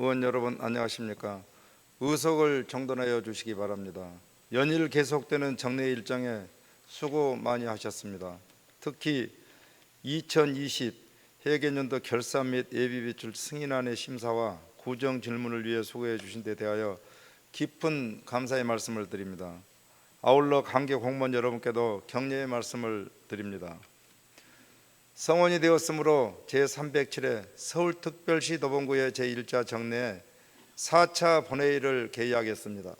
의원 여러분 안녕하십니까? 의석을 정돈하여 주시기 바랍니다. 연일 계속되는 정례 일정에 수고 많이 하셨습니다. 특히 2020 회계연도 결산 및 예비비출 승인안의 심사와 구정 질문을 위해 수고해 주신 데 대하여 깊은 감사의 말씀을 드립니다. 아울러 관계 공무원 여러분께도 격려의 말씀을 드립니다. 성원이 되었으므로 제307회 서울특별시 도봉구의 제1차 정례에 4차 본회의를 개의하겠습니다.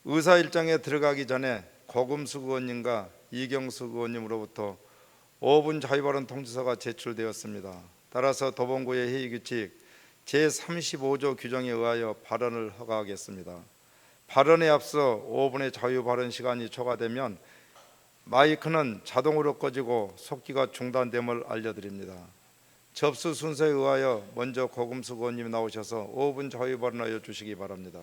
의사 일정에 들어가기 전에 고금숙 의원님과 이경숙 의원님으로부터 5분 자유발언 통지서가 제출되었습니다. 따라서 도봉구의 회의규칙 제35조 규정에 의하여 발언을 허가하겠습니다. 발언에 앞서 5분의 자유발언 시간이 초과되면 마이크는 자동으로 꺼지고 속기가 중단됨을 알려드립니다. 접수 순서에 의하여 먼저 고금숙 의원님이 나오셔서 5분 자유발언하여 주시기 바랍니다.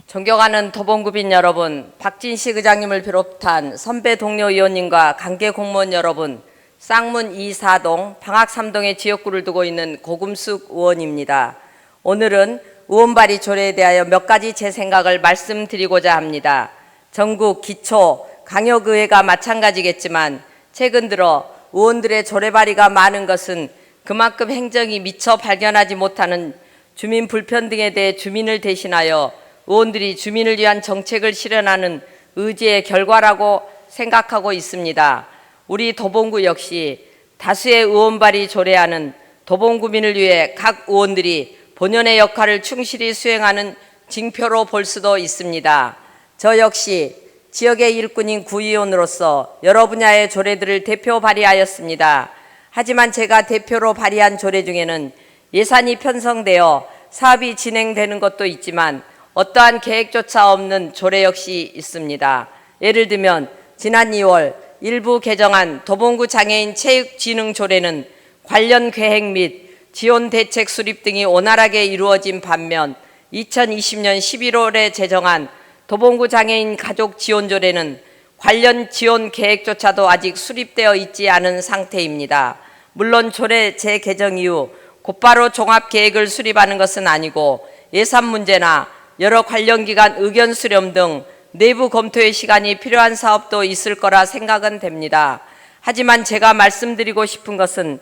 존경하는 도봉구민 여러분, 박진식 의장님을 비롯한 선배 동료 의원님과 관계 공무원 여러분, 쌍문 2사동, 방학 3동의 지역구를 두고 있는 고금숙 의원입니다. 오늘은 의원 발의 조례에 대하여 몇 가지 제 생각을 말씀드리고자 합니다. 전국 기초 강역의회가 마찬가지겠지만 최근 들어 의원들의 조례 발의가 많은 것은 그만큼 행정이 미처 발견하지 못하는 주민 불편 등에 대해 주민을 대신하여 의원들이 주민을 위한 정책을 실현하는 의지의 결과라고 생각하고 있습니다. 우리 도봉구 역시 다수의 의원 발의 조례안은 도봉구민을 위해 각 의원들이 본연의 역할을 충실히 수행하는 징표로 볼 수도 있습니다. 저 역시 지역의 일꾼인 구의원으로서 여러 분야의 조례들을 대표 발의하였습니다. 하지만 제가 대표로 발의한 조례 중에는 예산이 편성되어 사업이 진행되는 것도 있지만 어떠한 계획조차 없는 조례 역시 있습니다. 예를 들면 지난 2월 일부 개정한 도봉구 장애인 체육진흥조례는 관련 계획 및 지원 대책 수립 등이 원활하게 이루어진 반면 2020년 11월에 제정한 도봉구 장애인 가족지원조례는 관련 지원 계획조차도 아직 수립되어 있지 않은 상태입니다. 물론 조례 재개정 이후 곧바로 종합계획을 수립하는 것은 아니고 예산 문제나 여러 관련 기관 의견 수렴 등 내부 검토의 시간이 필요한 사업도 있을 거라 생각은 됩니다. 하지만 제가 말씀드리고 싶은 것은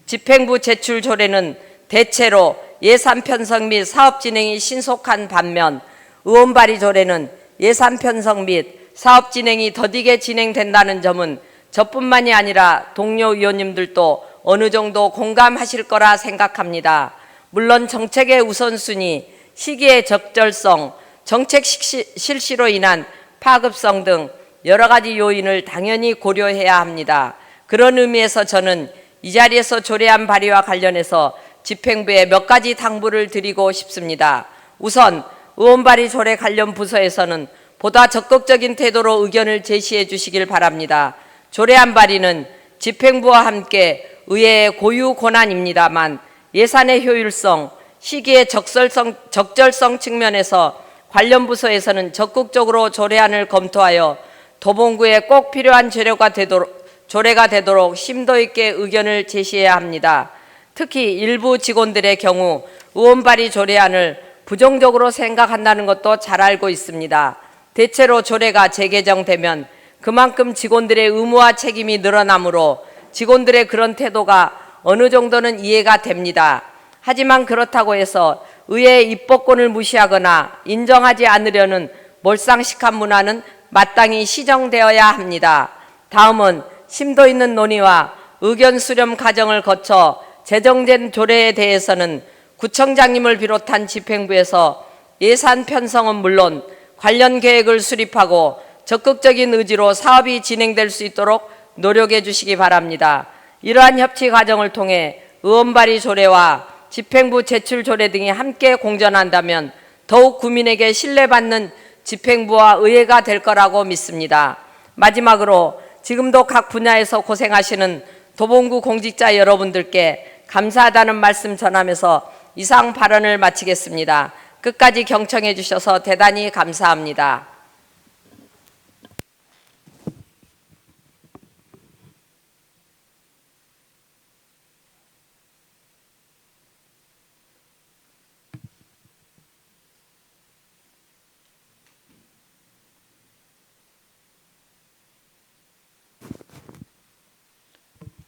집행부 제출 조례는 대체로 예산 편성 및 사업 진행이 신속한 반면 의원 발의 조례는 예산 편성 및 사업 진행이 더디게 진행된다는 점은 저뿐만이 아니라 동료 의원님들도 어느 정도 공감하실 거라 생각합니다. 물론 정책의 우선순위, 시기의 적절성, 정책 실시로 인한 파급성 등 여러 가지 요인을 당연히 고려해야 합니다. 그런 의미에서 저는 이 자리에서 조례안 발의와 관련해서 집행부에 몇 가지 당부를 드리고 싶습니다. 우선 의원 발의 조례 관련 부서에서는 보다 적극적인 태도로 의견을 제시해 주시길 바랍니다. 조례안 발의는 집행부와 함께 의회의 고유 권한입니다만 예산의 효율성, 시기의 적절성 측면에서 관련 부서에서는 적극적으로 조례안을 검토하여 도봉구에 꼭 필요한 조례가 되도록 심도 있게 의견을 제시해야 합니다. 특히 일부 직원들의 경우 의원 발의 조례안을 부정적으로 생각한다는 것도 잘 알고 있습니다. 대체로 조례가 재개정되면 그만큼 직원들의 의무와 책임이 늘어나므로 직원들의 그런 태도가 어느 정도는 이해가 됩니다. 하지만 그렇다고 해서 의회의 입법권을 무시하거나 인정하지 않으려는 몰상식한 문화는 마땅히 시정되어야 합니다. 다음은 심도 있는 논의와 의견 수렴 과정을 거쳐 제정된 조례에 대해서는 구청장님을 비롯한 집행부에서 예산 편성은 물론 관련 계획을 수립하고 적극적인 의지로 사업이 진행될 수 있도록 노력해 주시기 바랍니다. 이러한 협치 과정을 통해 의원 발의 조례와 집행부 제출 조례 등이 함께 공전한다면 더욱 구민에게 신뢰받는 집행부와 의회가 될 거라고 믿습니다. 마지막으로 지금도 각 분야에서 고생하시는 도봉구 공직자 여러분들께 감사하다는 말씀 전하면서 이상 발언을 마치겠습니다. 끝까지 경청해 주셔서 대단히 감사합니다.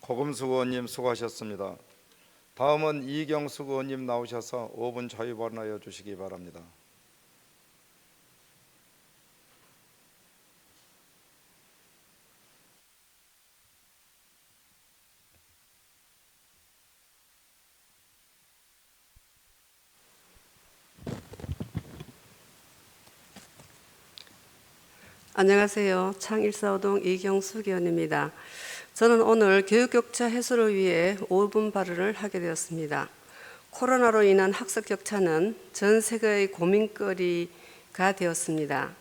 고금숙 의원님 수고하셨습니다. 다음은 이경숙 의원님 나오셔서 5분 자유 발언하여 주시기 바랍니다. 안녕하세요. 창145동 이경숙 의원입니다. 저는 오늘 교육격차 해소를 위해 5분 발언을 하게 되었습니다. 코로나로 인한 학습 격차는 전 세계의 고민거리가 되었습니다.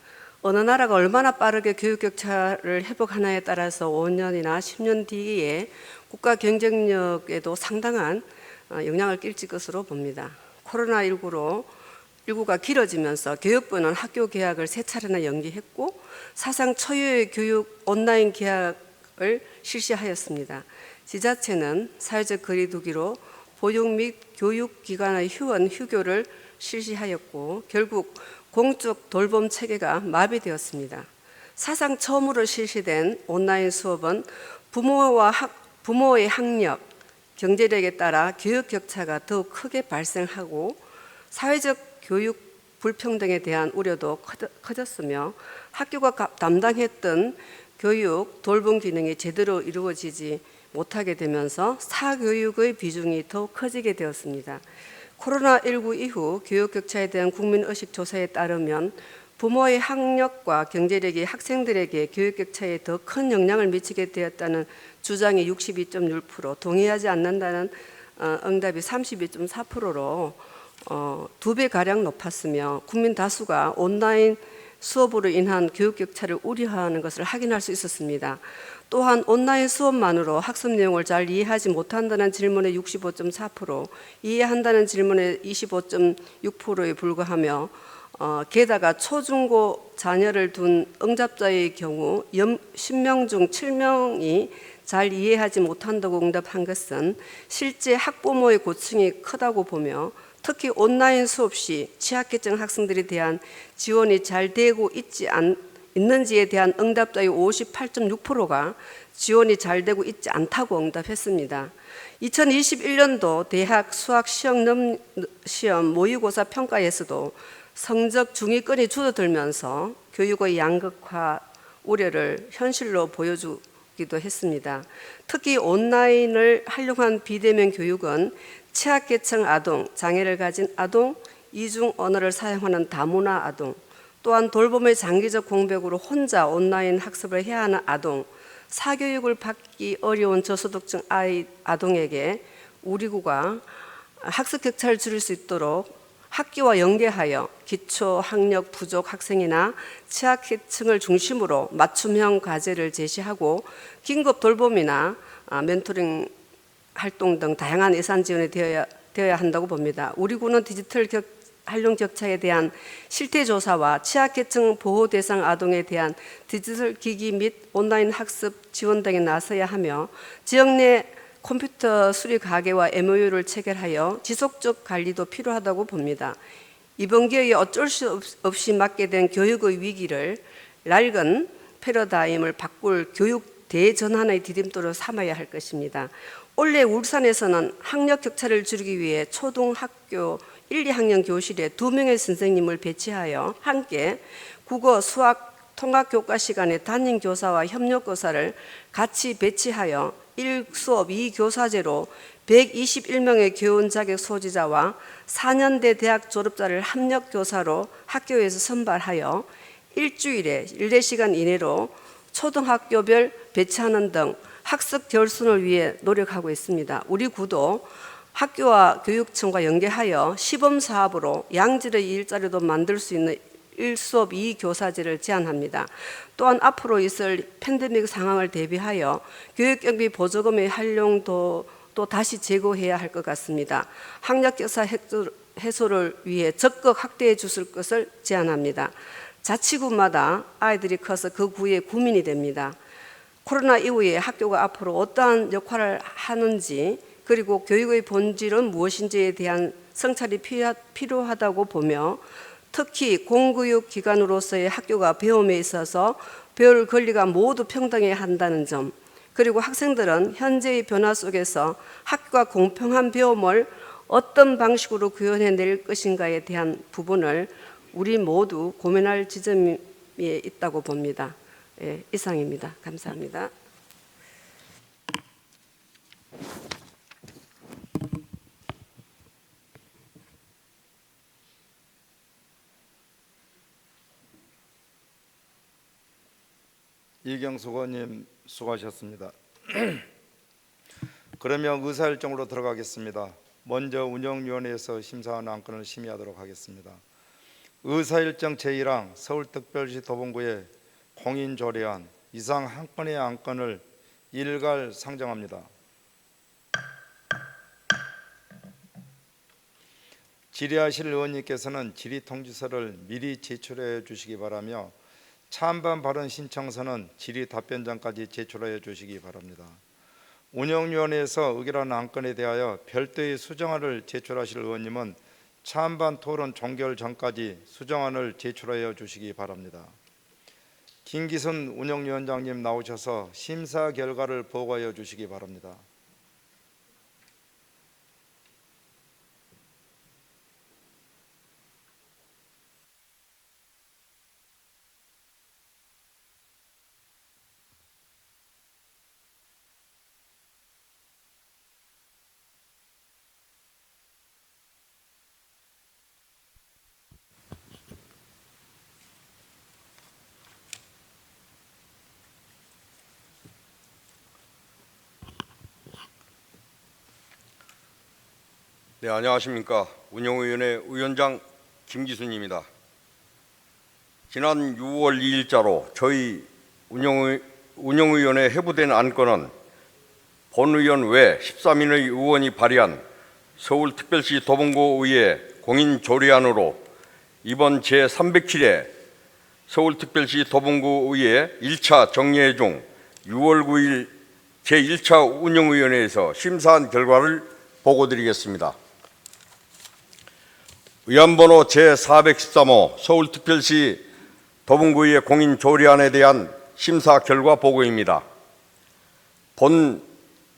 어느 나라가 얼마나 빠르게 교육격차를 회복하냐에 따라서 5년이나 10년 뒤에 국가 경쟁력에도 상당한 영향을 끼칠 것으로 봅니다. 코로나19가 길어지면서 교육부는 학교 개학을 3차례나 연기했고 사상 초유의 교육 온라인 개학을 실시하였습니다. 지자체는 사회적 거리두기로 보육 및 교육기관의 휴원, 휴교를 실시하였고 결국 공적 돌봄 체계가 마비되었습니다. 사상 처음으로 실시된 온라인 수업은 부모의 학력, 경제력에 따라 교육 격차가 더욱 크게 발생하고 사회적 교육 불평등에 대한 우려도 커졌으며 학교가 담당했던 교육, 돌봄 기능이 제대로 이루어지지 못하게 되면서 사교육의 비중이 더욱 커지게 되었습니다. 코로나19 이후 교육 격차에 대한 국민의식 조사에 따르면 부모의 학력과 경제력이 학생들에게 교육 격차에 더 큰 영향을 미치게 되었다는 주장이 62.6%, 동의하지 않는다는 응답이 32.4%로 2배가량 높았으며 국민 다수가 온라인 수업으로 인한 교육 격차를 우려하는 것을 확인할 수 있었습니다. 또한 온라인 수업만으로 학습 내용을 잘 이해하지 못한다는 질문에 65.4%, 이해한다는 질문에 25.6%에 불과하며 게다가 초중고 자녀를 둔 응답자의 경우 10명 중 7명이 잘 이해하지 못한다고 응답한 것은 실제 학부모의 고충이 크다고 보며 특히 온라인 수업 시 취약계층 학생들에 대한 지원이 잘 되고 있는지에 대한 응답자의 58.6%가 지원이 잘 되고 있지 않다고 응답했습니다. 2021년도 대학 수학 시험 모의고사 평가에서도 성적 중위권이 줄어들면서 교육의 양극화 우려를 현실로 보여주기도 했습니다. 특히 온라인을 활용한 비대면 교육은 취약계층 아동, 장애를 가진 아동, 이중 언어를 사용하는 다문화 아동, 또한 돌봄의 장기적 공백으로 혼자 온라인 학습을 해야 하는 아동, 사교육을 받기 어려운 저소득층 아동에게 우리 구가 학습 격차를 줄일 수 있도록 학교와 연계하여 기초 학력 부족 학생이나 취약계층을 중심으로 맞춤형 과제를 제시하고 긴급 돌봄이나 멘토링 활동 등 다양한 예산 지원이 되어야 한다고 봅니다. 우리 구는 디지털 활용 격차에 대한 실태 조사와 취약계층 보호 대상 아동에 대한 디지털 기기 및 온라인 학습 지원 등에 나서야 하며 지역 내 컴퓨터 수리 가게와 MOU를 체결하여 지속적 관리도 필요하다고 봅니다. 이번 기회에 어쩔 수 없이 맞게 된 교육의 위기를 낡은 패러다임을 바꿀 교육 대전환의 디딤돌로 삼아야 할 것입니다. 올해 울산에서는 학력 격차를 줄이기 위해 초등학교 1, 2학년 교실에 2명의 선생님을 배치하여 함께 국어, 수학, 통학 교과 시간에 담임 교사와 협력 교사를 같이 배치하여 1수업 2교사제로 121명의 교원 자격 소지자와 4년대 대학 졸업자를 합력 교사로 학교에서 선발하여 일주일에 14시간 이내로 초등학교별 배치하는 등 학습 결손을 위해 노력하고 있습니다. 우리 구도 학교와 교육청과 연계하여 시범 사업으로 양질의 일자리도 만들 수 있는 1수업 2교사제를 제안합니다. 또한 앞으로 있을 팬데믹 상황을 대비하여 교육경비 보조금의 활용도 또 다시 재고해야 할 것 같습니다. 학력격차 해소를 위해 적극 확대해 주실 것을 제안합니다. 자치구마다 아이들이 커서 그 구의 구민이 됩니다. 코로나 이후에 학교가 앞으로 어떠한 역할을 하는지, 그리고 교육의 본질은 무엇인지에 대한 성찰이 필요하다고 보며, 특히 공교육 기관으로서의 학교가 배움에 있어서 배울 권리가 모두 평등해야 한다는 점, 그리고 학생들은 현재의 변화 속에서 학교가 공평한 배움을 어떤 방식으로 구현해낼 것인가에 대한 부분을 우리 모두 고민할 지점에 있다고 봅니다. 예, 이상입니다. 감사합니다. 이경숙 의원님 수고하셨습니다. 그러면 의사일정으로 들어가겠습니다. 먼저 운영위원회에서 심사한 안건을 심의하도록 하겠습니다. 의사일정 제1항 서울특별시 도봉구의 공인조례안 이상 한 건의 안건을 일괄 상정합니다. 질의하실 의원님께서는 질의통지서를 미리 제출해 주시기 바라며 찬반 발언 신청서는 질의 답변 전까지 제출해 주시기 바랍니다. 운영위원회에서 의결한 안건에 대하여 별도의 수정안을 제출하실 의원님은 찬반 토론 종결 전까지 수정안을 제출하여 주시기 바랍니다. 김기순 운영위원장님 나오셔서 심사 결과를 보고하여 주시기 바랍니다. 네, 안녕하십니까. 운영위원회 위원장 김기순입니다. 지난 6월 2일자로 저희 운영위원회 회부된 안건은 본의원 외 13인의 의원이 발의한 서울특별시 도봉구의회 공인조례안으로 이번 제307회 서울특별시 도봉구의회 1차 정례회 중 6월 9일 제1차 운영위원회에서 심사한 결과를 보고드리겠습니다. 의안번호 제413호 서울특별시 도봉구의회 공인조례안에 대한 심사 결과 보고입니다. 본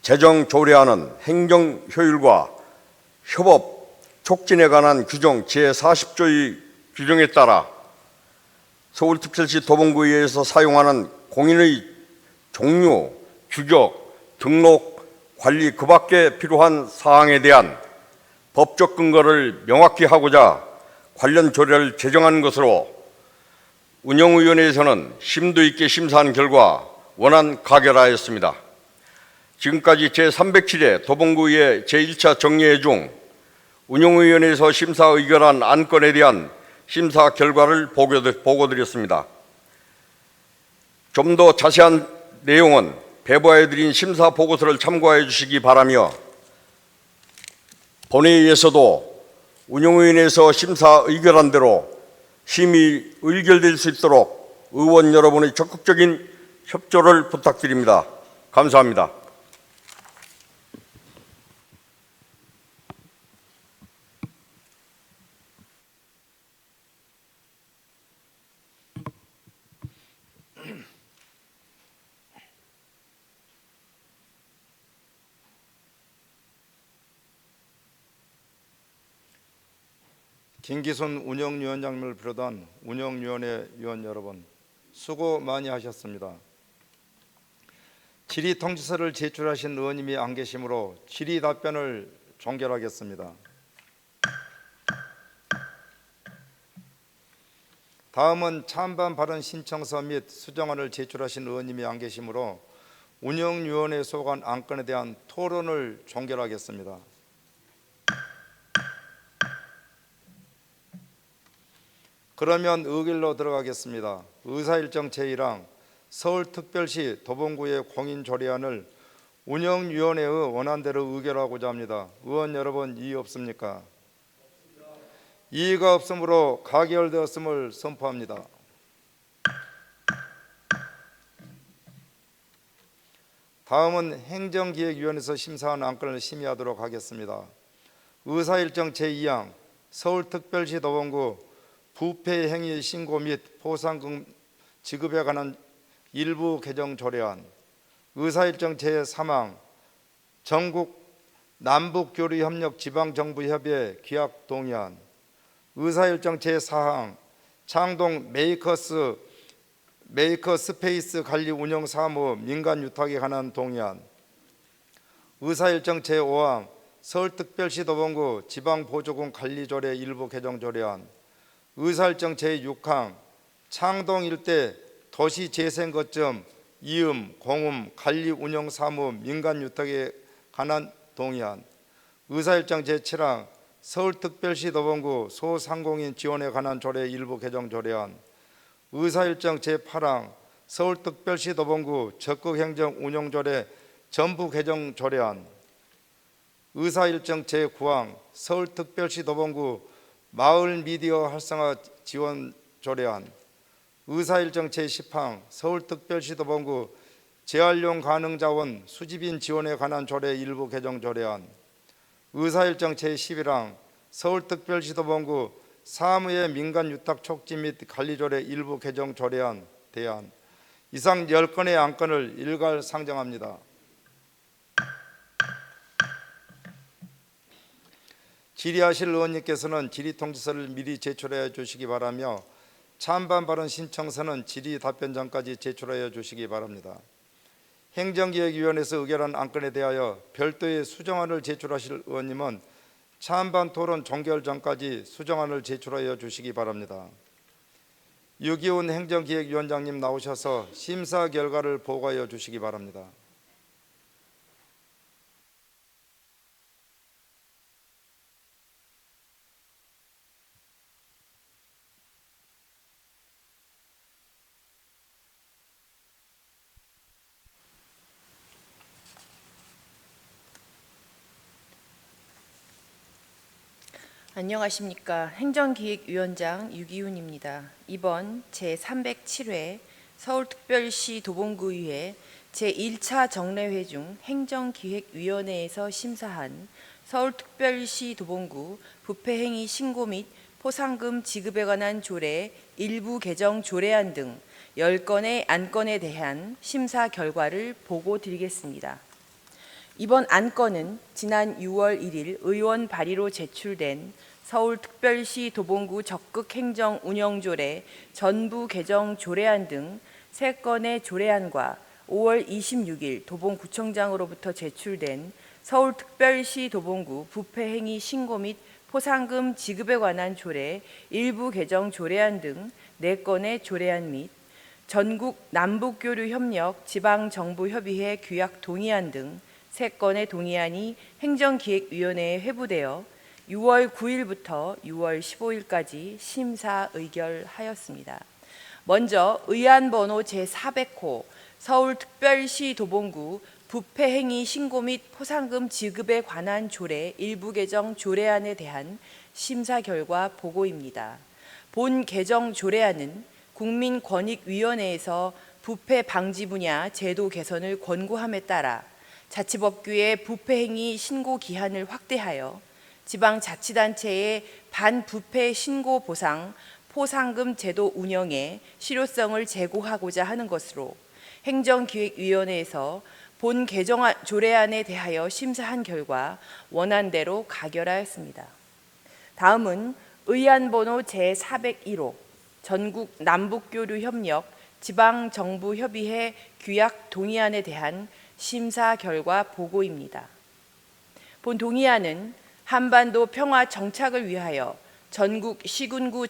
제정조례안은 행정효율과 협업 촉진에 관한 규정 제40조의 규정에 따라 서울특별시 도봉구의회에서 사용하는 공인의 종류, 규격, 등록, 관리 그 밖에 필요한 사항에 대한 법적 근거를 명확히 하고자 관련 조례를 제정한 것으로 운영위원회에서는 심도 있게 심사한 결과 원안 가결하였습니다. 지금까지 제307회 도봉구의회 제1차 정례회 중 운영위원회에서 심사 의결한 안건에 대한 심사 결과를 보고드렸습니다. 좀 더 자세한 내용은 배부하여드린 심사 보고서를 참고해 주시기 바라며 본회의에서도 운영위원회에서 심사 의결한 대로 심의 의결될 수 있도록 의원 여러분의 적극적인 협조를 부탁드립니다. 감사합니다. 김기순 운영위원장님을 비롯한 운영위원회 위원 여러분 수고 많이 하셨습니다. 질의통지서를 제출하신 의원님이 안 계시므로 질의 답변을 종결하겠습니다. 다음은 찬반 발언 신청서 및 수정안을 제출하신 의원님이 안 계시므로 운영위원회 소관 안건에 대한 토론을 종결하겠습니다. 그러면 의결로 들어가겠습니다. 의사일정 제1항 서울특별시 도봉구의 공인조례안을 운영위원회의 원안대로 의결하고자 합니다. 의원 여러분, 이의 없습니까? 이의가 없으므로 가결되었음을 선포합니다. 다음은 행정기획위원회에서 심사한 안건을 심의하도록 하겠습니다. 의사일정 제2항 서울특별시 도봉구 부패행위 신고 및 포상금 지급에 관한 일부 개정 조례안, 의사일정 제3항 전국 남북교류협력 지방정부협의회 규약 동의안, 의사일정 제4항 창동 메이커스페이스 관리 운영 사무 민간 유탁에 관한 동의안, 의사일정 제5항 서울특별시 도봉구 지방보조금 관리조례 일부 개정 조례안, 의사일정 제6항 창동 일대 도시재생 거점 이음, 공음, 관리 운영 사무 민간 유탁에 관한 동의안, 의사일정 제7항 서울특별시 도봉구 소상공인 지원에 관한 조례 일부 개정 조례안, 의사일정 제8항 서울특별시 도봉구 적극행정 운영조례 전부 개정 조례안, 의사일정 제9항 서울특별시 도봉구 마을 미디어 활성화 지원 조례안, 의사일정 제10항 서울특별시 도봉구 재활용 가능 자원 수집인 지원에 관한 조례 일부 개정 조례안, 의사일정 제11항 서울특별시 도봉구 사무의 민간 유탁 촉지 및 관리조례 일부 개정 조례안 대안, 이상 10건의 안건을 일괄 상정합니다. 질의하실 의원님께서는 질의통지서를 미리 제출하여 주시기 바라며 찬반 발언 신청서는 질의 답변 전까지 제출하여 주시기 바랍니다. 행정기획위원회에서 의결한 안건에 대하여 별도의 수정안을 제출하실 의원님은 찬반 토론 종결 전까지 수정안을 제출하여 주시기 바랍니다. 유기훈 행정기획위원장님 나오셔서 심사 결과를 보고하여 주시기 바랍니다. 안녕하십니까. 행정기획위원장 유기훈입니다. 이번 제307회 서울특별시 도봉구의회 제1차 정례회 중 행정기획위원회에서 심사한 서울특별시 도봉구 부패행위 신고 및 포상금 지급에 관한 조례 일부 개정 조례안 등 10건의 안건에 대한 심사 결과를 보고 드리겠습니다. 이번 안건은 지난 6월 1일 의원 발의로 제출된 서울특별시 도봉구 적극행정운영조례 전부 개정 조례안 등 3건의 조례안과 5월 26일 도봉구청장으로부터 제출된 서울특별시 도봉구 부패행위 신고 및 포상금 지급에 관한 조례 일부 개정 조례안 등 4건의 조례안 및 전국 남북교류협력 지방정부협의회 규약 동의안 등 3건의 동의안이 행정기획위원회에 회부되어 6월 9일부터 6월 15일까지 심사 의결하였습니다. 먼저 의안 번호 제400호 서울특별시 도봉구 부패행위 신고 및 포상금 지급에 관한 조례 일부 개정 조례안에 대한 심사 결과 보고입니다. 본 개정 조례안은 국민권익위원회에서 부패 방지 분야 제도 개선을 권고함에 따라 자치법규의 부패행위 신고 기한을 확대하여 지방자치단체의 반부패 신고 보상 포상금 제도 운영에 실효성을 제고하고자 하는 것으로 행정기획위원회에서 본 개정 조례안에 대하여 심사한 결과 원안대로 가결하였습니다. 다음은 의안 번호 제401호 전국 남북교류협력 지방정부협의회 규약 동의안에 대한 심사 결과 보고입니다. 본 동의안은 한반도 평화 정착을 위하여 전국 시군구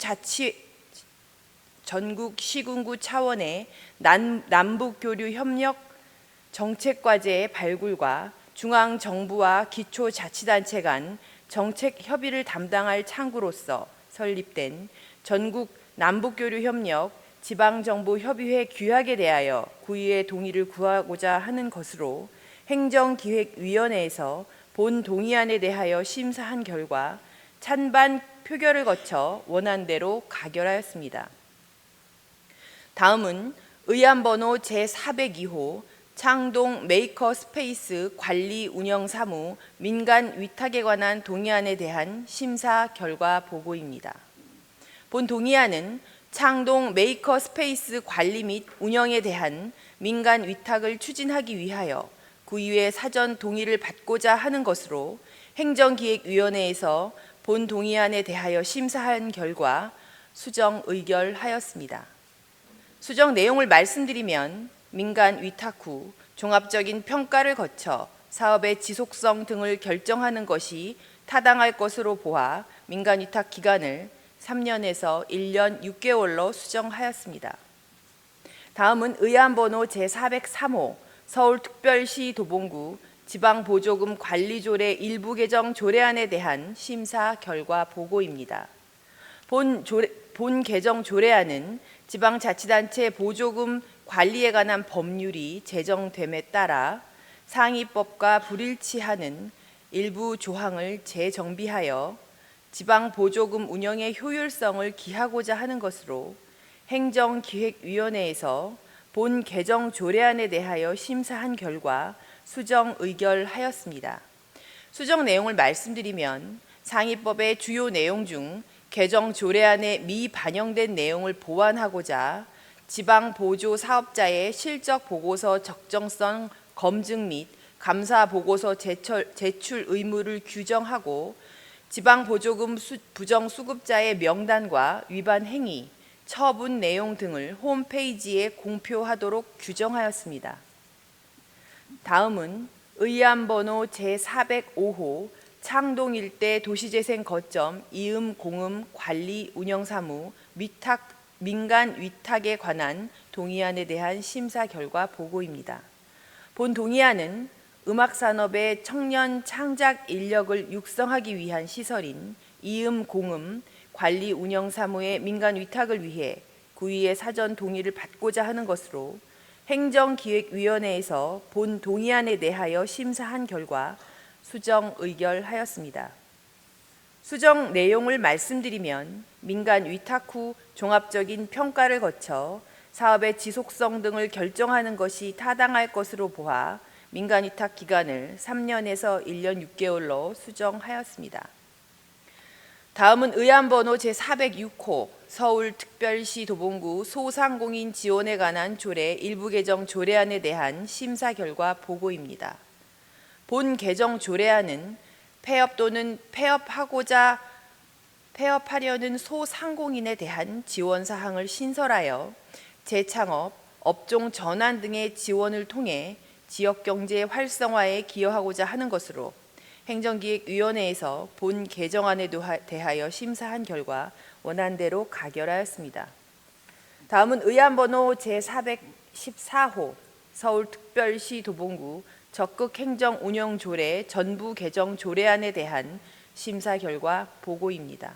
차원의 남북교류 협력 정책과제의 발굴과 중앙정부와 기초자치단체 간 정책 협의를 담당할 창구로서 설립된 전국 남북교류협력 지방정부협의회 규약에 대하여 구의의 동의를 구하고자 하는 것으로 행정기획위원회에서 본 동의안에 대하여 심사한 결과 찬반 표결을 거쳐 원안대로 가결하였습니다. 다음은 의안번호 제402호 창동 메이커 스페이스 관리 운영 사무 민간 위탁에 관한 동의안에 대한 심사 결과 보고입니다. 본 동의안은 창동 메이커 스페이스 관리 및 운영에 대한 민간 위탁을 추진하기 위하여 구의회 사전 동의를 받고자 하는 것으로 행정기획위원회에서 본 동의안에 대하여 심사한 결과 수정 의결하였습니다. 수정 내용을 말씀드리면 민간 위탁 후 종합적인 평가를 거쳐 사업의 지속성 등을 결정하는 것이 타당할 것으로 보아 민간 위탁 기간을 3년에서 1년 6개월로 수정하였습니다. 다음은 의안번호 제403호 서울특별시 도봉구 지방보조금 관리조례 일부 개정 조례안에 대한 심사 결과 보고입니다. 본 개정 조례안은 지방자치단체 보조금 관리에 관한 법률이 제정됨에 따라 상위법과 불일치하는 일부 조항을 재정비하여 지방보조금 운영의 효율성을 기하고자 하는 것으로 행정기획위원회에서 본 개정 조례안에 대하여 심사한 결과 수정 의결하였습니다. 수정 내용을 말씀드리면 상위법의 주요 내용 중 개정 조례안에 미반영된 내용을 보완하고자 지방보조 사업자의 실적 보고서 적정성 검증 및 감사 보고서 제출 의무를 규정하고 지방보조금 부정수급자의 명단과 위반 행위, 처분 내용 등을 홈페이지에 공표하도록 규정하였습니다. 다음은 의안번호 제405호 창동 일대 도시재생 거점 이음 공음 관리 운영사무 민간 위탁에 관한 동의안에 대한 심사 결과 보고입니다. 본 동의안은 음악산업의 청년 창작 인력을 육성하기 위한 시설인 이음 공음 관리 운영사무의 민간 위탁을 위해 구의의 사전 동의를 받고자 하는 것으로 행정기획위원회에서 본 동의안에 대하여 심사한 결과 수정 의결하였습니다. 수정 내용을 말씀드리면 민간 위탁 후 종합적인 평가를 거쳐 사업의 지속성 등을 결정하는 것이 타당할 것으로 보아 민간 위탁 기간을 3년에서 1년 6개월로 수정하였습니다. 다음은 의안번호 제406호 서울특별시 도봉구 소상공인 지원에 관한 조례 일부 개정 조례안에 대한 심사 결과 보고입니다. 본 개정 조례안은 폐업 또는 폐업하려는 소상공인에 대한 지원 사항을 신설하여 재창업, 업종 전환 등의 지원을 통해 지역경제 활성화에 기여하고자 하는 것으로 행정기획위원회에서 본 개정안에 대하여 심사한 결과 원안대로 가결하였습니다. 다음은 의안번호 제414호 서울특별시 도봉구 적극행정운영조례 전부 개정 조례안에 대한 심사 결과 보고입니다.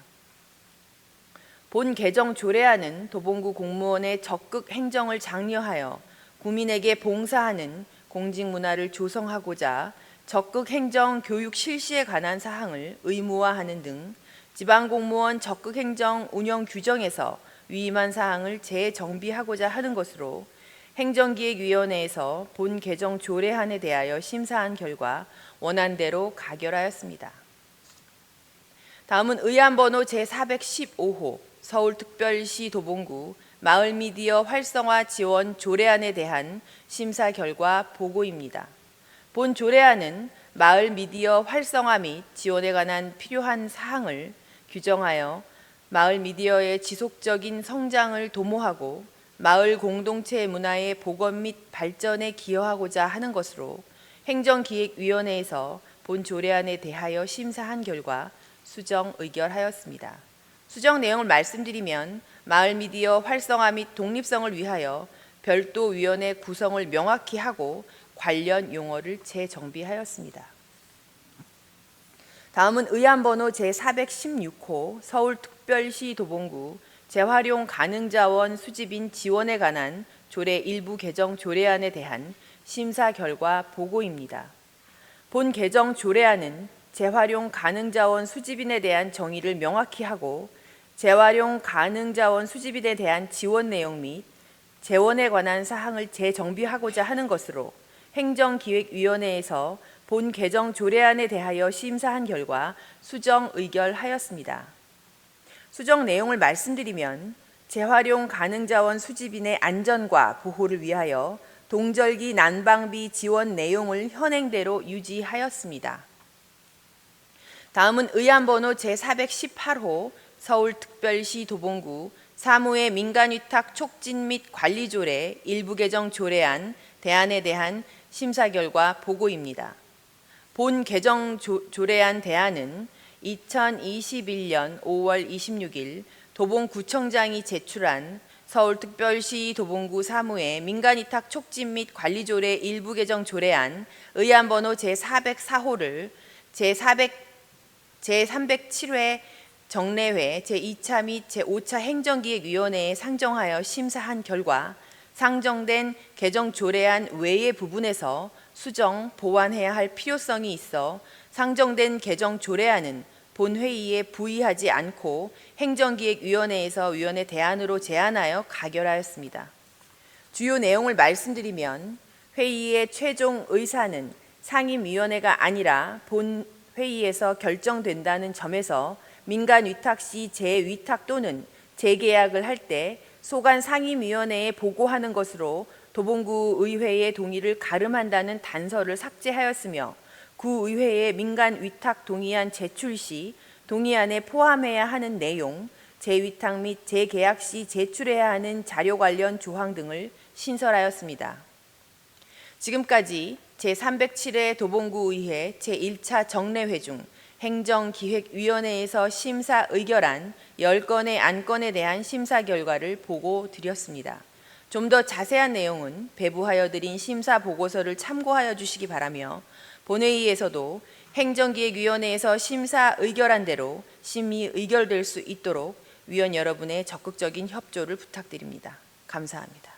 본 개정 조례안은 도봉구 공무원의 적극 행정을 장려하여 국민에게 봉사하는 공직 문화를 조성하고자 적극 행정 교육 실시에 관한 사항을 의무화하는 등 지방공무원 적극 행정 운영 규정에서 위임한 사항을 재정비하고자 하는 것으로 행정기획위원회에서 본 개정 조례안에 대하여 심사한 결과 원안대로 가결하였습니다. 다음은 의안번호 제415호 서울특별시 도봉구 마을미디어 활성화 지원 조례안에 대한 심사 결과 보고입니다. 본 조례안은 마을 미디어 활성화 및 지원에 관한 필요한 사항을 규정하여 마을 미디어의 지속적인 성장을 도모하고 마을 공동체 문화의 복원 및 발전에 기여하고자 하는 것으로 행정기획위원회에서 본 조례안에 대하여 심사한 결과 수정 의결하였습니다. 수정 내용을 말씀드리면 마을 미디어 활성화 및 독립성을 위하여 별도 위원회 구성을 명확히 하고 관련 용어를 재정비하였습니다. 다음은 의안번호 제416호 서울특별시 도봉구 재활용 가능 자원 수집인 지원에 관한 조례 일부 개정 조례안에 대한 심사 결과 보고입니다. 본 개정 조례안은 재활용 가능 자원 수집인에 대한 정의를 명확히 하고 재활용 가능 자원 수집인에 대한 지원 내용 및 재원에 관한 사항을 재정비하고자 하는 것으로 행정기획위원회에서 본 개정 조례안에 대하여 심사한 결과 수정 의결하였습니다. 수정 내용을 말씀드리면 재활용 가능 자원 수집인의 안전과 보호를 위하여 동절기 난방비 지원 내용을 현행대로 유지하였습니다. 다음은 의안번호 제418호 서울특별시 도봉구 사무의 민간위탁 촉진 및 관리조례 일부 개정 조례안 대안에 대한 심사 결과 보고입니다. 본 개정 조례안 대안은 2021년 5월 26일 도봉구청장이 제출한 서울특별시 도봉구 사무의 민간위탁 촉진 및 관리조례 일부 개정 조례안 의안번호 제404호를 제307회 정례회 제2차 및 제5차 행정기획위원회에 상정하여 심사한 결과 상정된 개정 조례안 외의 부분에서 수정, 보완해야 할 필요성이 있어 상정된 개정 조례안은 본회의에 부의하지 않고 행정기획위원회에서 위원회 대안으로 제안하여 가결하였습니다. 주요 내용을 말씀드리면 회의의 최종 의사는 상임위원회가 아니라 본회의에서 결정된다는 점에서 민간위탁 시 재위탁 또는 재계약을 할 때 소관 상임위원회에 보고하는 것으로 도봉구 의회의 동의를 가름한다는 단서를 삭제하였으며 구의회의 민간위탁 동의안 제출 시 동의안에 포함해야 하는 내용, 재위탁 및 재계약 시 제출해야 하는 자료 관련 조항 등을 신설하였습니다. 지금까지 제307회 도봉구의회 제1차 정례회 중 행정기획위원회에서 심사 의결한 10건의 안건에 대한 심사 결과를 보고 드렸습니다. 좀 더 자세한 내용은 배부하여 드린 심사 보고서를 참고하여 주시기 바라며 본회의에서도 행정기획위원회에서 심사 의결한 대로 심의 의결될 수 있도록 위원 여러분의 적극적인 협조를 부탁드립니다. 감사합니다.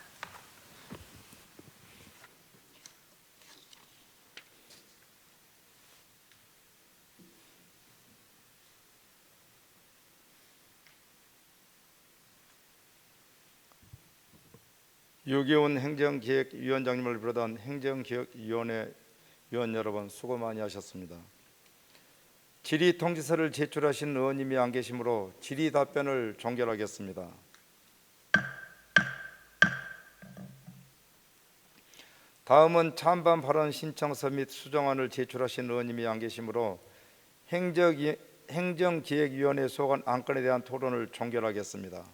유기훈 행정기획위원장님을 비롯한 행정기획위원회 위원 여러분 수고 많이 하셨습니다. 질의 통지서를 제출하신 의원님이 안 계시므로 질의 답변을 종결하겠습니다. 다음은 찬반 발언 신청서 및 수정안을 제출하신 의원님이 안 계시므로 행정기획위원회 소관 안건에 대한 토론을 종결하겠습니다.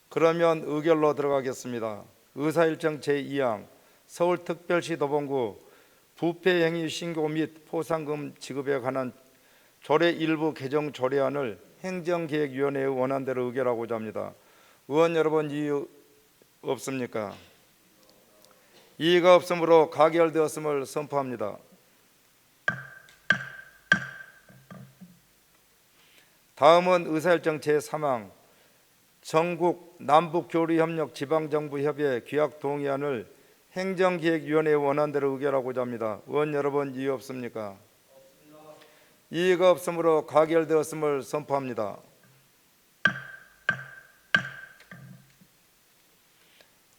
그러면 의결로 들어가겠습니다. 의사일정 제2항 서울특별시 도봉구 부패행위 신고 및 포상금 지급에 관한 조례 일부 개정 조례안을 행정기획위원회의 원안대로 의결하고자 합니다. 의원 여러분 이의 없습니까? 이의가 없으므로 가결되었음을 선포합니다. 다음은 의사일정 제3항 전국 남북교류협력 지방정부협의회 규약 동의안을 행정기획위원회 원안대로 의결하고자 합니다. 의원 여러분 이의 없습니까? 이의가 없으므로 가결되었음을 선포합니다.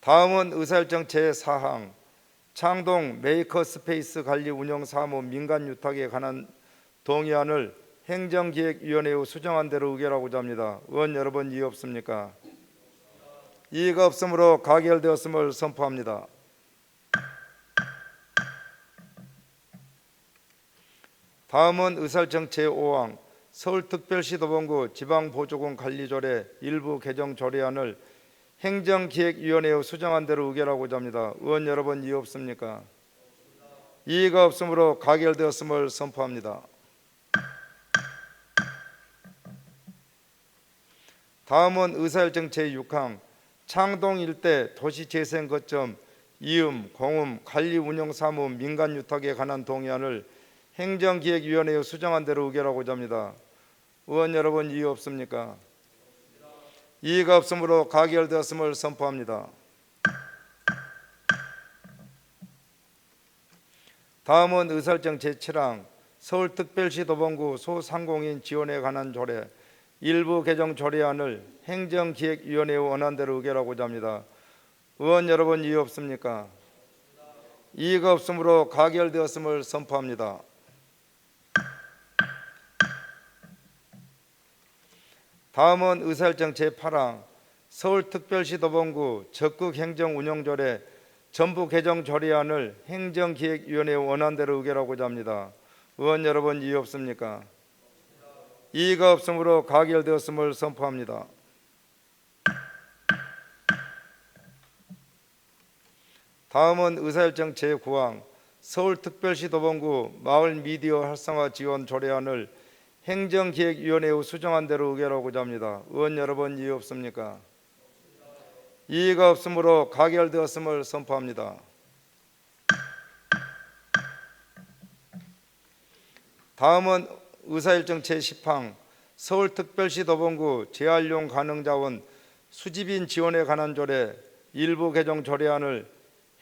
다음은 의사일정 제4항 창동 메이커스페이스 관리 운영 사무 민간 유탁에 관한 동의안을 행정기획위원회의 수정한 대로 의결하고자 합니다. 의원 여러분 이의 없습니까? 이의가 없으므로 가결되었음을 선포합니다. 다음은 의사일정 제5항 서울특별시 도봉구 지방보조금 관리조례 일부 개정 조례안을 행정기획위원회의 수정한 대로 의결하고자 합니다. 의원 여러분 이의 없습니까? 이의가 없으므로 가결되었음을 선포합니다. 다음은 의사일정 제6항 창동 일대 도시재생 거점 이음, 공음, 관리 운영 사무 민간 유탁에 관한 동의안을 행정기획위원회에 수정한 대로 의결하고자 합니다. 의원 여러분, 이의 없습니까? 이의가 없으므로 가결되었음을 선포합니다. 다음은 의사일정 제7항 서울특별시 도봉구 소상공인 지원에 관한 조례 일부 개정 조례안을 행정기획위원회의 원안대로 의결하고자 합니다. 의원 여러분, 이의 없습니까? 이의가 없으므로 가결되었음을 선포합니다. 다음은 의사일정 제8항 서울특별시 도봉구 적극행정운영조례 전부 개정 조례안을 행정기획위원회의 원안대로 의결하고자 합니다. 의원 여러분, 이의 없습니까? 이의가 없으므로 가결되었음을 선포합니다. 다음은 의사일정 제9항 서울특별시 도봉구 마을 미디어 활성화 지원 조례안을 행정기획위원회의 수정한 대로 의결하고자 합니다. 의원 여러분, 이의 없습니까? 이의가 없으므로 가결되었음을 선포합니다. 다음은 의사일정 제10항 서울특별시 도봉구 재활용 가능자원 수집인 지원에 관한 조례 일부 개정 조례안을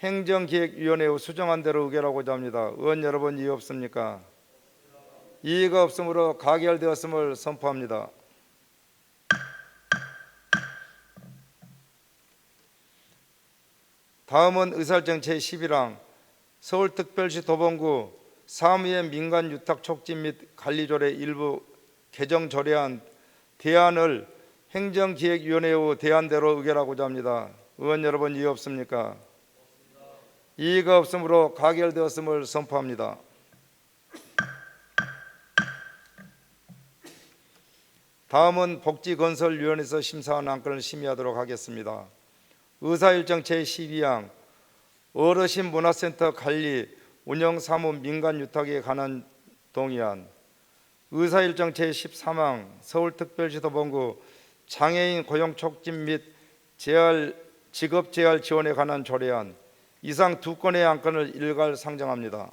행정기획위원회의 수정한 대로 의결하고자 합니다. 의원 여러분, 이의 없습니까? 이의가 없으므로 가결되었음을 선포합니다. 다음은 의사일정 제11항 서울특별시 도봉구 사무의 민간 유탁 촉진 및 관리조례 일부 개정 조례안 대안을 행정기획위원회의 대안대로 의결하고자 합니다. 의원 여러분, 이의 없습니까? 이의가 없으므로 가결되었음을 선포합니다. 다음은 복지건설위원회에서 심사한 안건을 심의하도록 하겠습니다. 의사일정 제12항 어르신 문화센터 관리 운영 사무 민간 유탁에 관한 동의안, 의사일정 제13항 서울특별시 도봉구 장애인 고용 촉진 및 직업 재활 지원에 관한 조례안, 이상 두 건의 안건을 일괄 상정합니다.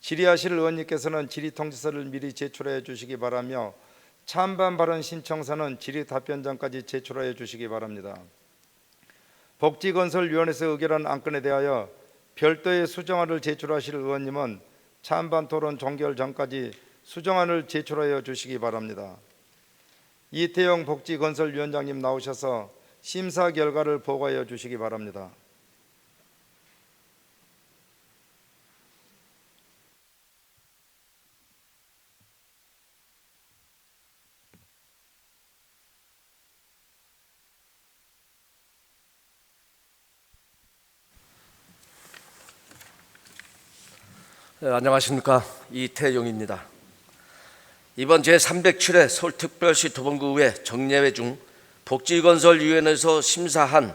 질의하실 의원님께서는 질의통지서를 미리 제출해 주시기 바라며 찬반 발언 신청서는 질의 답변 전까지 제출하여 주시기 바랍니다. 복지건설위원회에서 의결한 안건에 대하여 별도의 수정안을 제출하실 의원님은 찬반 토론 종결 전까지 수정안을 제출하여 주시기 바랍니다. 이태영 복지건설위원장님 나오셔서 심사 결과를 보고하여 주시기 바랍니다. 네, 안녕하십니까. 이태용입니다. 이번 제307회 서울특별시 도봉구의회 정례회 중 복지건설위원회에서 심사한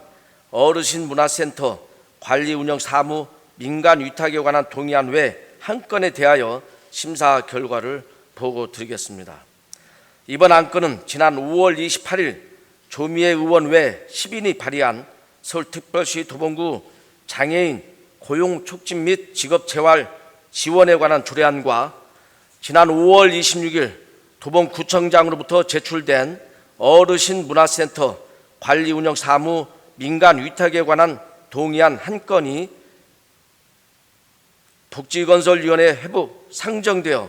어르신문화센터 관리운영 사무 민간 위탁에 관한 동의안 외 한 건에 대하여 심사 결과를 보고드리겠습니다. 이번 안건은 지난 5월 28일 조미애 의원 외 10인이 발의한 서울특별시 도봉구 장애인 고용 촉진 및 직업재활 지원에 관한 조례안과 지난 5월 26일 도봉구청장으로부터 제출된 어르신문화센터 관리운영 사무 민간 위탁에 관한 동의안 한 건이 복지건설위원회 회부 상정되어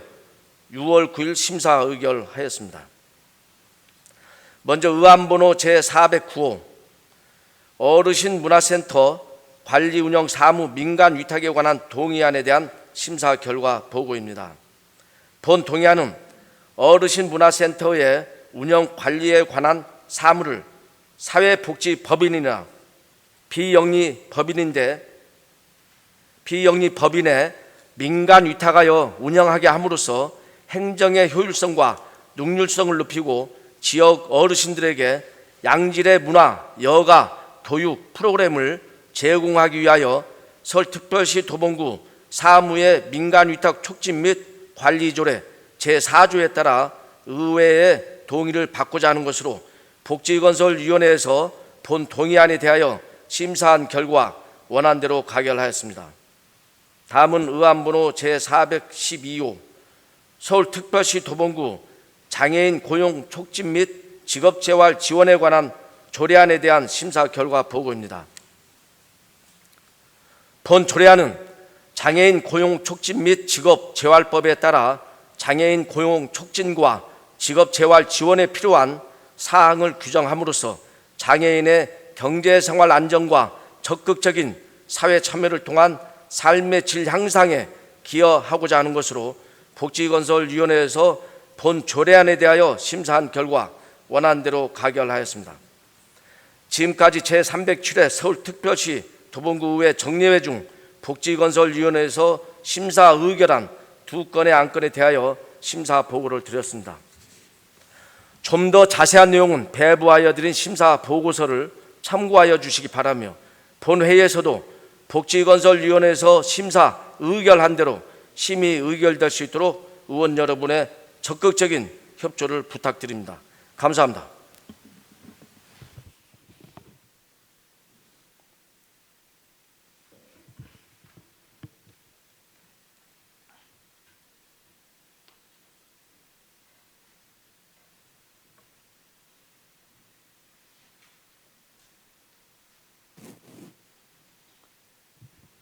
6월 9일 심사 의결하였습니다. 먼저 의안번호 제409호 어르신문화센터 관리운영 사무 민간 위탁에 관한 동의안에 대한 심사 결과 보고입니다. 본 동의안은 어르신문화센터의 운영 관리에 관한 사무를 사회복지법인이나 비영리법인에 민간 위탁하여 운영하게 함으로써 행정의 효율성과 능률성을 높이고 지역 어르신들에게 양질의 문화, 여가, 교육 프로그램을 제공하기 위하여 서울특별시 도봉구 사무의 민간 위탁 촉진 및 관리조례 제4조에 따라 의회의 동의를 받고자 하는 것으로 복지건설위원회에서 본 동의안에 대하여 심사한 결과 원안대로 가결하였습니다. 다음은 의안번호 제412호 서울특별시 도봉구 장애인 고용 촉진 및 직업재활 지원에 관한 조례안에 대한 심사 결과 보고입니다. 본 조례안은 장애인 고용 촉진 및 직업재활법에 따라 장애인 고용 촉진과 직업재활 지원에 필요한 사항을 규정함으로써 장애인의 경제생활 안정과 적극적인 사회 참여를 통한 삶의 질 향상에 기여하고자 하는 것으로 복지건설위원회에서 본 조례안에 대하여 심사한 결과 원안대로 가결하였습니다. 지금까지 제307회 서울특별시 도봉구의회 정례회 중 복지건설위원회에서 심사 의결한 2건의 안건에 대하여 심사 보고를 드렸습니다. 좀 더 자세한 내용은 배부하여 드린 심사 보고서를 참고하여 주시기 바라며 본회의에서도 복지건설위원회에서 심사 의결한 대로 심의 의결될 수 있도록 의원 여러분의 적극적인 협조를 부탁드립니다. 감사합니다.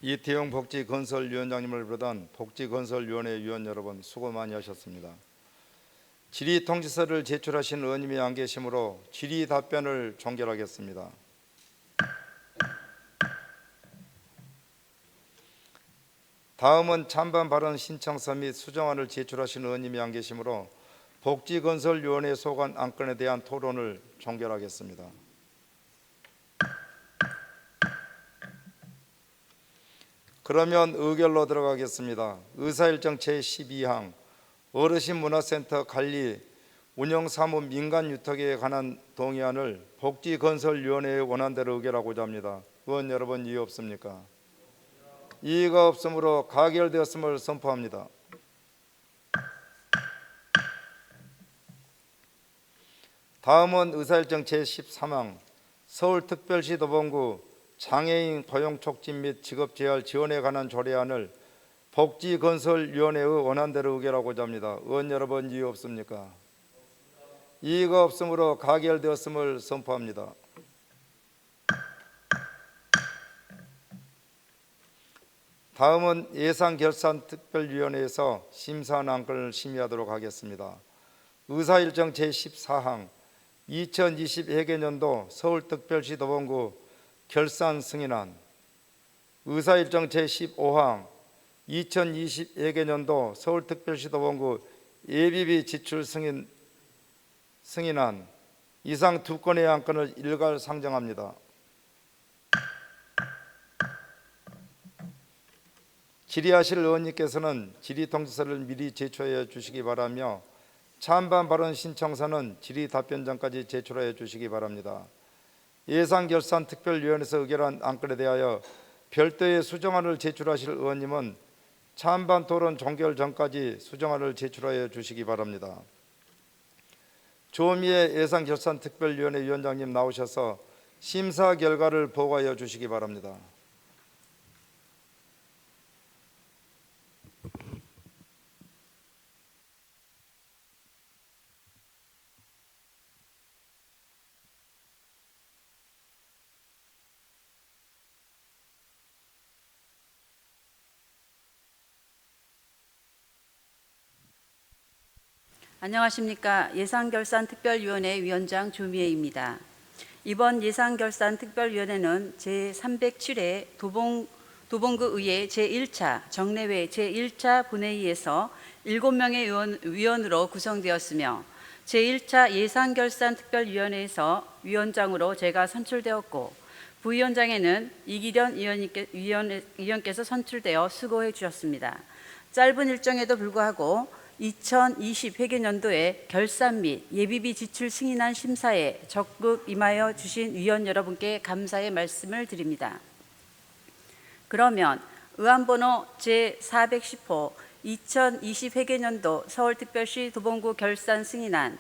이태용 복지건설위원장님을 비롯한 복지건설위원회 위원 여러분 수고 많이 하셨습니다. 질의통지서를 제출하신 의원님이 안 계시므로 질의 답변을 종결하겠습니다. 다음은 찬반 발언 신청서 및 수정안을 제출하신 의원님이 안 계시므로 복지건설위원회 소관 안건에 대한 토론을 종결하겠습니다. 그러면 의결로 들어가겠습니다. 의사일정 제12항 어르신 문화센터 관리 운영사무 민간유탁에 관한 동의안을 복지건설위원회의 원안대로 의결하고자 합니다. 의원 여러분 이의 없습니까? 이의가 없으므로 가결되었음을 선포합니다. 다음은 의사일정 제13항 서울특별시 도봉구 장애인 고용 촉진 및 직업재활 지원에 관한 조례안을 복지건설위원회의 원안대로 의결하고자 합니다. 의원 여러분 이의 없습니까? 이의가 없으므로 가결되었음을 선포합니다. 다음은 예산결산특별위원회에서 심사한 안건을 심의하도록 하겠습니다. 의사일정 제14항 2020 회계년도 서울특별시 도봉구 결산 승인안, 의사일정 제15항 2020 회계년도 서울특별시 도봉구 예비비 지출 승인안 이상 2건의 안건을 일괄 상정합니다. 질의하실 의원님께서는 질의통지서를 미리 제출하여 주시기 바라며 찬반 발언 신청서는 질의 답변 전까지 제출하여 주시기 바랍니다. 예산결산특별위원회에서 의결한 안건에 대하여 별도의 수정안을 제출하실 의원님은 찬반 토론 종결 전까지 수정안을 제출하여 주시기 바랍니다. 조미애 예산결산특별위원회 위원장님 나오셔서 심사 결과를 보고하여 주시기 바랍니다. 안녕하십니까. 예산결산특별위원회 위원장 조미애입니다. 이번 예산결산특별위원회는 제307회 도봉구의회 제1차 정례회 제1차 본회의에서 7명의 위원으로 구성되었으며 제1차 예산결산특별위원회에서 위원장으로 제가 선출되었고 부위원장에는 이기련 위원께서 선출되어 수고해 주셨습니다. 짧은 일정에도 불구하고 2020 회계년도에 결산 및 예비비 지출 승인안 심사에 적극 임하여 주신 위원 여러분께 감사의 말씀을 드립니다. 그러면 의안번호 제410호 2020 회계년도 서울특별시 도봉구 결산 승인안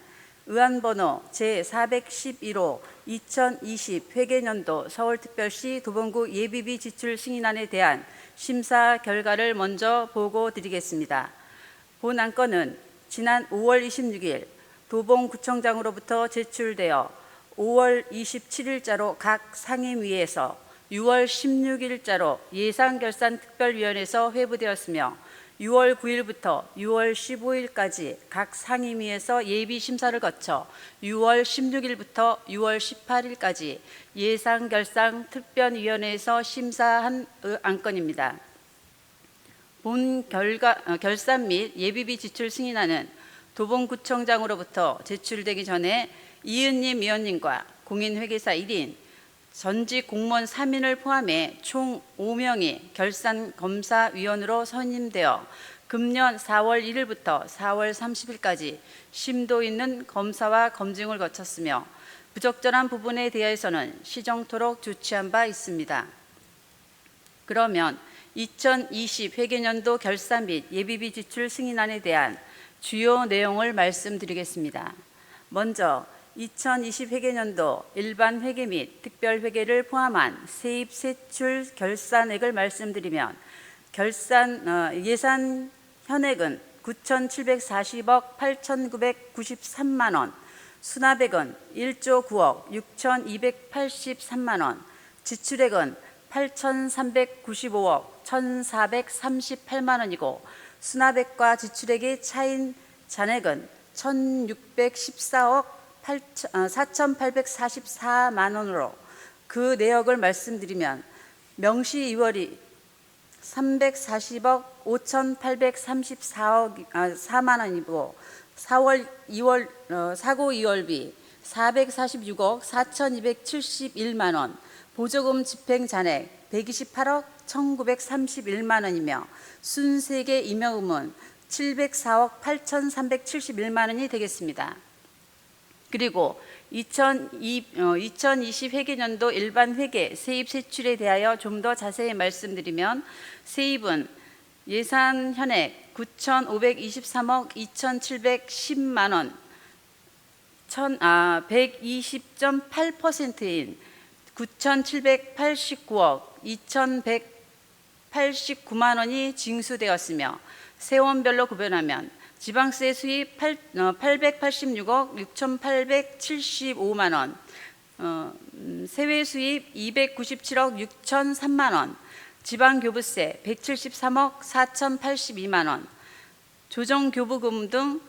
의안번호 제411호 2020 회계년도 서울특별시 도봉구 예비비 지출 승인안에 대한 심사 결과를 먼저 보고드리겠습니다. 본 안건은 지난 5월 26일 도봉구청장으로부터 제출되어 5월 27일자로 각 상임위에서 6월 16일자로 예산결산특별위원회에서 회부되었으며 6월 9일부터 6월 15일까지 각 상임위에서 예비심사를 거쳐 6월 16일부터 6월 18일까지 예산결산특별위원회에서 심사한 안건입니다. 본 결산 및 예비비 지출 승인안은 도봉구청장으로부터 제출되기 전에 이은님 위원님과 공인회계사 1인, 전직 공무원 3인을 포함해 총 5명이 결산검사위원으로 선임되어 금년 4월 1일부터 4월 30일까지 심도 있는 검사와 검증을 거쳤으며 부적절한 부분에 대해서는 시정토록 조치한 바 있습니다. 그러면 2020 회계년도 결산 및 예비비 지출 승인안에 대한 주요 내용을 말씀드리겠습니다. 먼저 2020 회계년도 일반 회계 및 특별 회계를 포함한 세입 세출 결산액을 말씀드리면 예산 현액은 9,740억 8,993만 원, 수납액은 1조 9억 6,283만 원, 지출액은 8,395억 1,438만 원이고 수납액과 지출액의 차인 잔액은 1,614억 4,844만 원으로 그 내역을 말씀드리면 명시 2월이 340억 5,834만 원이고 사고 2월비 446억 4,271만 원, 보조금 집행 잔액 128억 1,931만 원이며 순세계 임여금은 704억 8,371만 원이 되겠습니다. 그리고 2020 회계년도 일반 회계 세입 세출에 대하여 좀 더 자세히 말씀드리면 세입은 예산 현액 9,523억 2,710만 원, 120.8%인 9,789억 2,189만 원이 징수되었으며 세원별로 구별하면 지방세 수입 886억 6,875만 원, 세외 수입 297억 6,003만 원, 지방교부세 173억 4,082만 원, 조정교부금 등